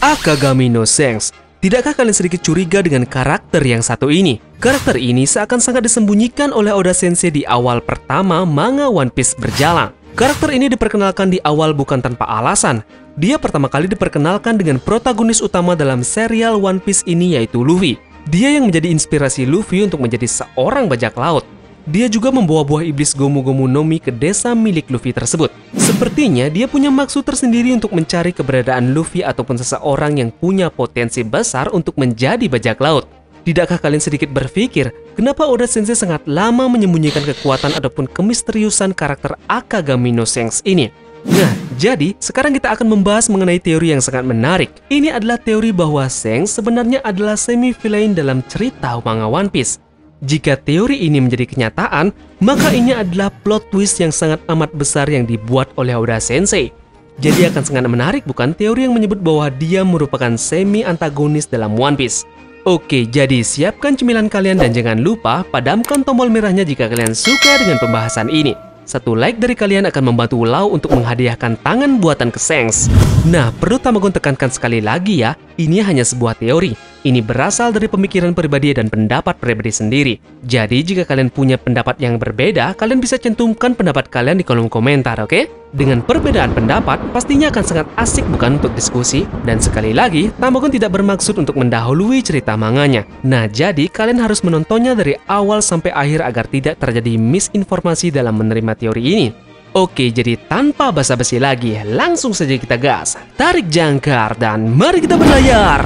Akagami no Sense. Tidakkah kalian sedikit curiga dengan karakter yang satu ini? Karakter ini seakan sangat disembunyikan oleh Oda Sensei di awal pertama manga One Piece berjalan. Karakter ini diperkenalkan di awal bukan tanpa alasan. Dia pertama kali diperkenalkan dengan protagonis utama dalam serial One Piece ini, yaitu Luffy. Dia yang menjadi inspirasi Luffy untuk menjadi seorang bajak laut. Dia juga membawa buah iblis Gomu Gomu no Mi ke desa milik Luffy tersebut. Sepertinya dia punya maksud tersendiri untuk mencari keberadaan Luffy ataupun seseorang yang punya potensi besar untuk menjadi bajak laut. Tidakkah kalian sedikit berpikir, kenapa Oda Sensei sangat lama menyembunyikan kekuatan ataupun kemisteriusan karakter Akagami no Sense ini? Nah, jadi sekarang kita akan membahas mengenai teori yang sangat menarik. Ini adalah teori bahwa Sense sebenarnya adalah semi-villain dalam cerita manga One Piece. Jika teori ini menjadi kenyataan, maka ini adalah plot twist yang sangat amat besar yang dibuat oleh Oda Sensei. Jadi akan sangat menarik bukan teori yang menyebut bahwa dia merupakan semi-antagonis dalam One Piece. Oke, jadi siapkan cemilan kalian dan jangan lupa padamkan tombol merahnya jika kalian suka dengan pembahasan ini. Satu like dari kalian akan membantu Lau untuk menghadiahkan tangan buatan ke Sense. Nah, perlu Tamagon tekankan sekali lagi ya, ini hanya sebuah teori. Ini berasal dari pemikiran pribadi dan pendapat pribadi sendiri. Jadi, jika kalian punya pendapat yang berbeda, kalian bisa cantumkan pendapat kalian di kolom komentar, oke? Dengan perbedaan pendapat, pastinya akan sangat asik bukan untuk diskusi? Dan sekali lagi, Tamagon tidak bermaksud untuk mendahului cerita manganya. Nah, jadi kalian harus menontonnya dari awal sampai akhir agar tidak terjadi misinformasi dalam menerima teori ini. Oke, jadi tanpa basa-basi lagi, langsung saja kita gas. Tarik jangkar dan mari kita berlayar!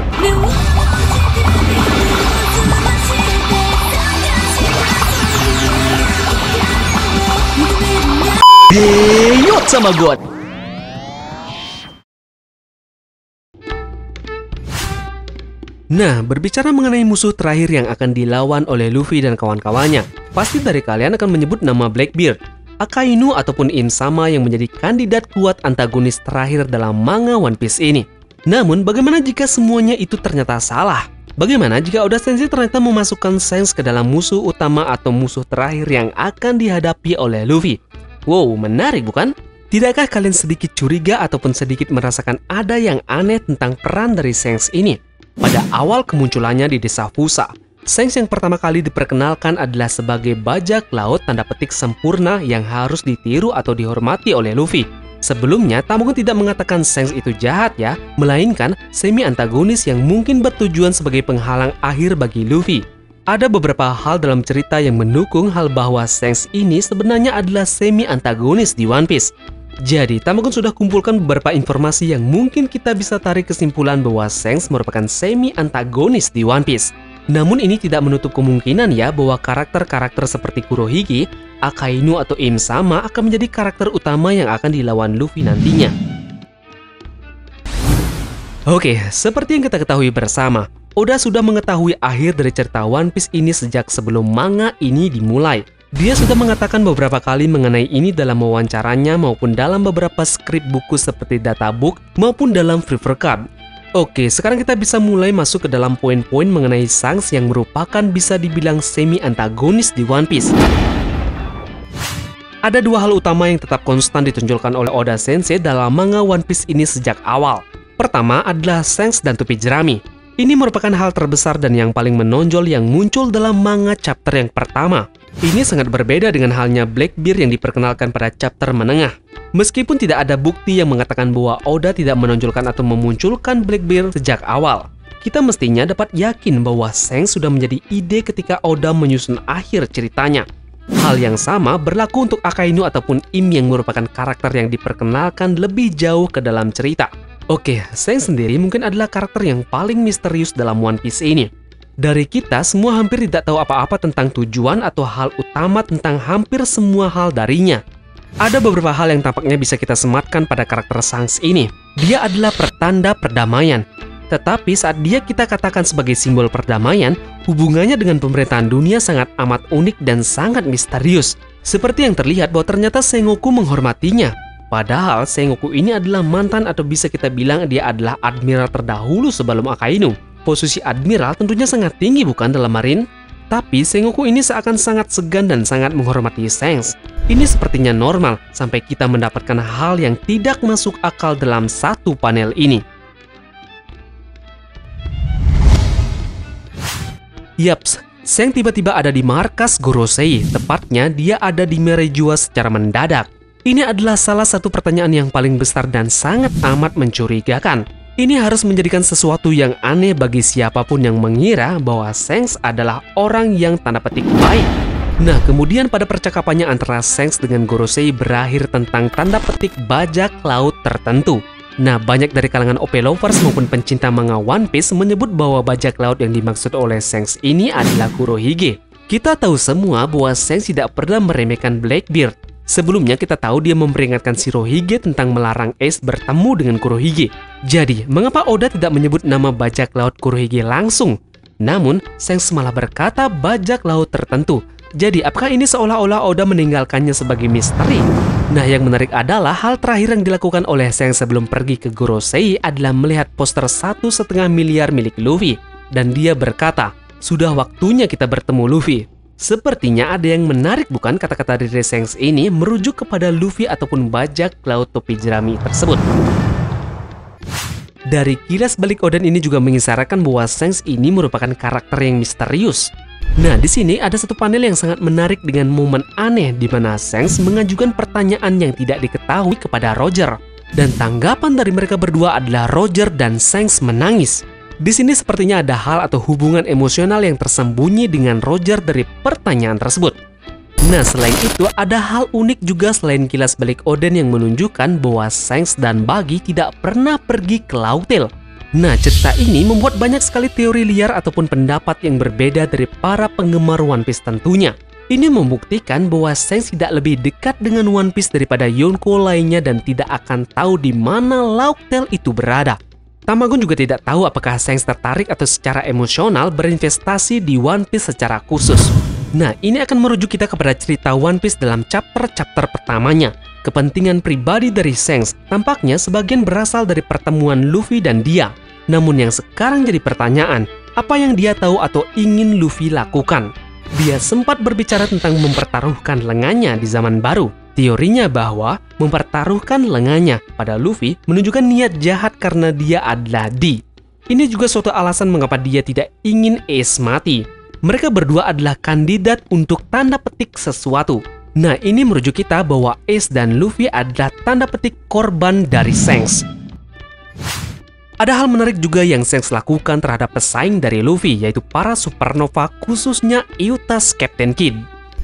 Deyot sama God. Nah, berbicara mengenai musuh terakhir yang akan dilawan oleh Luffy dan kawan-kawannya, pasti dari kalian akan menyebut nama Blackbeard, Akainu ataupun Im-sama yang menjadi kandidat kuat antagonis terakhir dalam manga One Piece ini. Namun, bagaimana jika semuanya itu ternyata salah? Bagaimana jika Oda Sensei ternyata memasukkan Sense ke dalam musuh utama atau musuh terakhir yang akan dihadapi oleh Luffy? Wow, menarik bukan? Tidakkah kalian sedikit curiga ataupun sedikit merasakan ada yang aneh tentang peran dari Sense ini? Pada awal kemunculannya di desa Fusa, Sense yang pertama kali diperkenalkan adalah sebagai bajak laut tanda petik sempurna yang harus ditiru atau dihormati oleh Luffy. Sebelumnya, Tamagon tidak mengatakan Sense itu jahat ya, melainkan semi-antagonis yang mungkin bertujuan sebagai penghalang akhir bagi Luffy. Ada beberapa hal dalam cerita yang mendukung hal bahwa Sense ini sebenarnya adalah semi-antagonis di One Piece. Jadi, Tamagon sudah kumpulkan beberapa informasi yang mungkin kita bisa tarik kesimpulan bahwa Sense merupakan semi-antagonis di One Piece. Namun ini tidak menutup kemungkinan ya bahwa karakter-karakter seperti Kurohige, Akainu atau Im-sama akan menjadi karakter utama yang akan dilawan Luffy nantinya. Oke, seperti yang kita ketahui bersama, Oda sudah mengetahui akhir dari cerita One Piece ini sejak sebelum manga ini dimulai. Dia sudah mengatakan beberapa kali mengenai ini dalam wawancaranya maupun dalam beberapa skrip buku seperti Databook maupun dalam Fever Card. Oke, sekarang kita bisa mulai masuk ke dalam poin-poin mengenai Shanks yang merupakan bisa dibilang semi-antagonis di One Piece. Ada dua hal utama yang tetap konstan ditunjukkan oleh Oda Sensei dalam manga One Piece ini sejak awal. Pertama adalah Shanks dan topi jerami. Ini merupakan hal terbesar dan yang paling menonjol yang muncul dalam manga chapter yang pertama. Ini sangat berbeda dengan halnya Blackbeard yang diperkenalkan pada chapter menengah. Meskipun tidak ada bukti yang mengatakan bahwa Oda tidak menonjolkan atau memunculkan Blackbeard sejak awal, kita mestinya dapat yakin bahwa Shanks sudah menjadi ide ketika Oda menyusun akhir ceritanya. Hal yang sama berlaku untuk Akainu ataupun Im yang merupakan karakter yang diperkenalkan lebih jauh ke dalam cerita. Oke, Shanks sendiri mungkin adalah karakter yang paling misterius dalam One Piece ini. Dari kita semua hampir tidak tahu apa-apa tentang tujuan atau hal utama tentang hampir semua hal darinya. Ada beberapa hal yang tampaknya bisa kita sematkan pada karakter Shanks ini. Dia adalah pertanda perdamaian. Tetapi saat dia kita katakan sebagai simbol perdamaian, hubungannya dengan pemerintahan dunia sangat amat unik dan sangat misterius. Seperti yang terlihat bahwa ternyata Sengoku menghormatinya. Padahal Sengoku ini adalah mantan atau bisa kita bilang dia adalah admiral terdahulu sebelum Akainu. Posisi admiral tentunya sangat tinggi bukan dalam marine? Tapi Sengoku ini seakan sangat segan dan sangat menghormati Shanks. Ini sepertinya normal sampai kita mendapatkan hal yang tidak masuk akal dalam satu panel ini. Yaps, Shanks tiba-tiba ada di markas Gorosei, tepatnya dia ada di Merejoa secara mendadak. Ini adalah salah satu pertanyaan yang paling besar dan sangat amat mencurigakan. Ini harus menjadikan sesuatu yang aneh bagi siapapun yang mengira bahwa Shanks adalah orang yang tanda petik baik. Nah, kemudian pada percakapannya antara Shanks dengan Gorosei berakhir tentang tanda petik bajak laut tertentu. Nah, banyak dari kalangan OP lovers maupun pencinta manga One Piece menyebut bahwa bajak laut yang dimaksud oleh Shanks ini adalah Kurohige. Kita tahu semua bahwa Shanks tidak pernah meremehkan Blackbeard. Sebelumnya kita tahu dia memperingatkan Shirohige tentang melarang Ace bertemu dengan Kurohige. Jadi, mengapa Oda tidak menyebut nama bajak laut Kurohige langsung? Namun, Shanks malah berkata bajak laut tertentu. Jadi, apakah ini seolah-olah Oda meninggalkannya sebagai misteri? Nah, yang menarik adalah hal terakhir yang dilakukan oleh Shanks sebelum pergi ke Gorosei adalah melihat poster 1,5 miliar milik Luffy. Dan dia berkata, sudah waktunya kita bertemu Luffy. Sepertinya ada yang menarik, bukan? Kata-kata dari Shanks ini merujuk kepada Luffy ataupun bajak laut topi jerami tersebut. Dari kilas balik Oden ini juga mengisyaratkan bahwa Shanks ini merupakan karakter yang misterius. Nah, di sini ada satu panel yang sangat menarik dengan momen aneh di mana Shanks mengajukan pertanyaan yang tidak diketahui kepada Roger. Dan tanggapan dari mereka berdua adalah Roger dan Shanks menangis. Di sini sepertinya ada hal atau hubungan emosional yang tersembunyi dengan Roger dari pertanyaan tersebut. Nah, selain itu ada hal unik juga selain kilas balik Oden yang menunjukkan bahwa Shanks dan Buggy tidak pernah pergi ke Laut Tale. Nah, cerita ini membuat banyak sekali teori liar ataupun pendapat yang berbeda dari para penggemar One Piece tentunya. Ini membuktikan bahwa Shanks tidak lebih dekat dengan One Piece daripada Yonko lainnya dan tidak akan tahu di mana Laut Tale itu berada. Tamagon juga tidak tahu apakah Shanks tertarik atau secara emosional berinvestasi di One Piece secara khusus. Nah, ini akan merujuk kita kepada cerita One Piece dalam chapter-chapter pertamanya. Kepentingan pribadi dari Shanks tampaknya sebagian berasal dari pertemuan Luffy dan dia. Namun yang sekarang jadi pertanyaan, apa yang dia tahu atau ingin Luffy lakukan? Dia sempat berbicara tentang mempertaruhkan lengannya di zaman baru. Teorinya bahwa mempertaruhkan lengannya pada Luffy menunjukkan niat jahat karena dia adalah D. Ini juga suatu alasan mengapa dia tidak ingin Ace mati. Mereka berdua adalah kandidat untuk tanda petik sesuatu. Nah, ini merujuk kita bahwa Ace dan Luffy adalah tanda petik korban dari Shanks. Ada hal menarik juga yang Shanks lakukan terhadap pesaing dari Luffy, yaitu para supernova khususnya Eutas Captain Kid.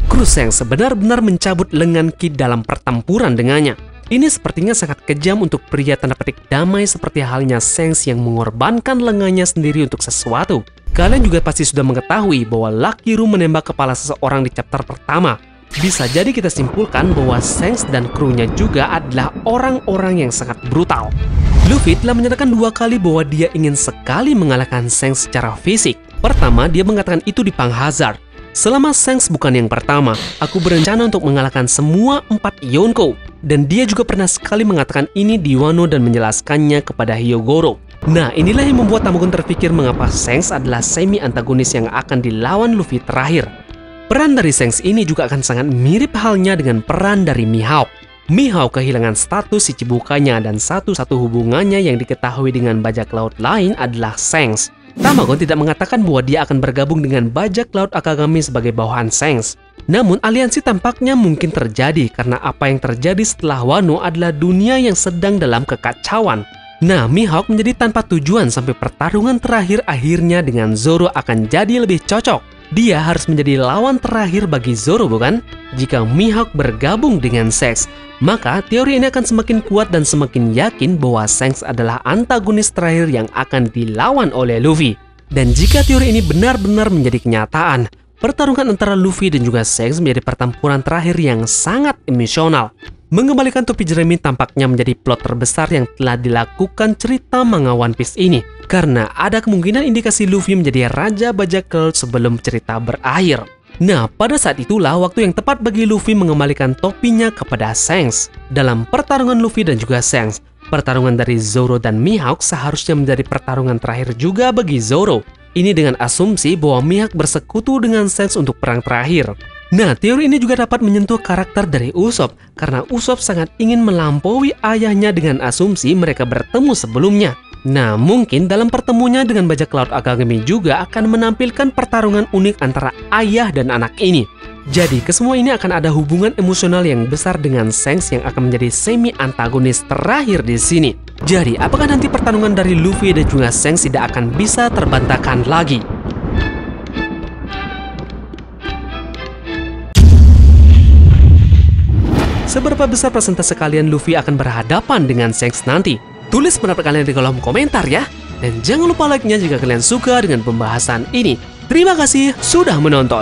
Kru Shanks benar-benar mencabut lengan Kid dalam pertempuran dengannya. Ini sepertinya sangat kejam untuk pria tanda petik damai seperti halnya Shanks yang mengorbankan lengannya sendiri untuk sesuatu. Kalian juga pasti sudah mengetahui bahwa Lucky Room menembak kepala seseorang di chapter pertama. Bisa jadi kita simpulkan bahwa Shanks dan krunya juga adalah orang-orang yang sangat brutal. Luffy telah menyatakan 2 kali bahwa dia ingin sekali mengalahkan Shanks secara fisik. Pertama, dia mengatakan itu di Pang Hazard. Selama Shanks bukan yang pertama, aku berencana untuk mengalahkan semua 4 Yonko. Dan dia juga pernah sekali mengatakan ini di Wano dan menjelaskannya kepada Hyogoro. Nah, inilah yang membuat Tamagon terpikir mengapa Shanks adalah semi-antagonis yang akan dilawan Luffy terakhir. Peran dari Shanks ini juga akan sangat mirip halnya dengan peran dari Mihawk. Mihawk kehilangan status Ichibukanya dan satu-satu hubungannya yang diketahui dengan bajak laut lain adalah Shanks. Tamagon tidak mengatakan bahwa dia akan bergabung dengan bajak laut Akagami sebagai bawahan Shanks. Namun aliansi tampaknya mungkin terjadi karena apa yang terjadi setelah Wano adalah dunia yang sedang dalam kekacauan. Nah, Mihawk menjadi tanpa tujuan sampai pertarungan terakhir akhirnya dengan Zoro akan jadi lebih cocok. Dia harus menjadi lawan terakhir bagi Zoro, bukan? Jika Mihawk bergabung dengan Shanks, maka teori ini akan semakin kuat dan semakin yakin bahwa Shanks adalah antagonis terakhir yang akan dilawan oleh Luffy. Dan jika teori ini benar-benar menjadi kenyataan, pertarungan antara Luffy dan juga Shanks menjadi pertempuran terakhir yang sangat emosional. Mengembalikan topi jerami tampaknya menjadi plot terbesar yang telah dilakukan cerita manga One Piece ini. Karena ada kemungkinan indikasi Luffy menjadi raja bajak laut sebelum cerita berakhir. Nah, pada saat itulah waktu yang tepat bagi Luffy mengembalikan topinya kepada Shanks. Dalam pertarungan Luffy dan juga Shanks, pertarungan dari Zoro dan Mihawk seharusnya menjadi pertarungan terakhir juga bagi Zoro. Ini dengan asumsi bahwa Mihawk bersekutu dengan Shanks untuk perang terakhir. Nah, teori ini juga dapat menyentuh karakter dari Usopp, karena Usopp sangat ingin melampaui ayahnya dengan asumsi mereka bertemu sebelumnya. Nah, mungkin dalam pertemuannya dengan bajak laut Akagami juga akan menampilkan pertarungan unik antara ayah dan anak ini. Jadi, kesemua ini akan ada hubungan emosional yang besar dengan Shanks yang akan menjadi semi-antagonis terakhir di sini. Jadi, apakah nanti pertarungan dari Luffy dan juga Shanks tidak akan bisa terbantahkan lagi? Seberapa besar persentase kalian Luffy akan berhadapan dengan Shanks nanti? Tulis pendapat kalian di kolom komentar ya. Dan jangan lupa like-nya jika kalian suka dengan pembahasan ini. Terima kasih sudah menonton.